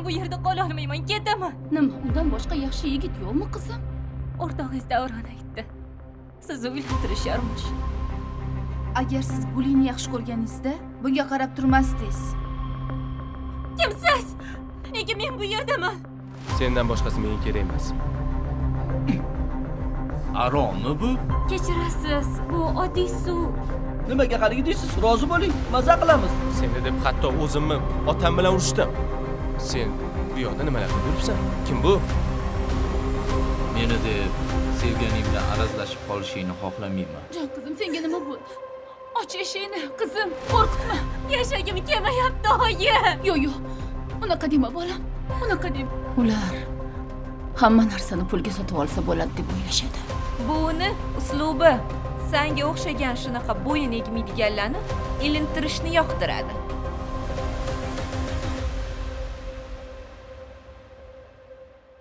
bu yerda qola olmayman, ketaman. Nima, undan boshqa yaxshi yigit yo'qmi qizim? O'rtog'ingiz Davron aytdi. Sizni uylantirisharmish. Agar siz Gulini yaxshi ko'rganingizda, bunga qarab turmasdingiz. Kimsiz? Nega men bu yerdaman? Sendan boshqasi menga kerak emas. Arommi bu? Kechirasiz, bu oddiy suv. Nimaga qarigi deysiz? Rozi bo'ling, maza qilamiz. Seni deb hatto o'zimni otam bilan urishdim. Sen bu yoqda nimalar qilib yuribsan? Kim bu? Meni deb sevganing bilan arazlashib qolishingni xohlamayman. Jon qizim, senga nima bo'ldi? Och eshikni, qizim, qo'rqitma. Yashagim kelmayapti, oyi. Yo'q. Unaqa dema bolam. Unaqa dema. Ular hamma narsani pulga sotib olsa bo'ladi deb o'ylashadi. Bu uni uslubi. Senga o'xshagan shunaqa bo'yin egmaydiganlarni ilintirishni yoqtiradi.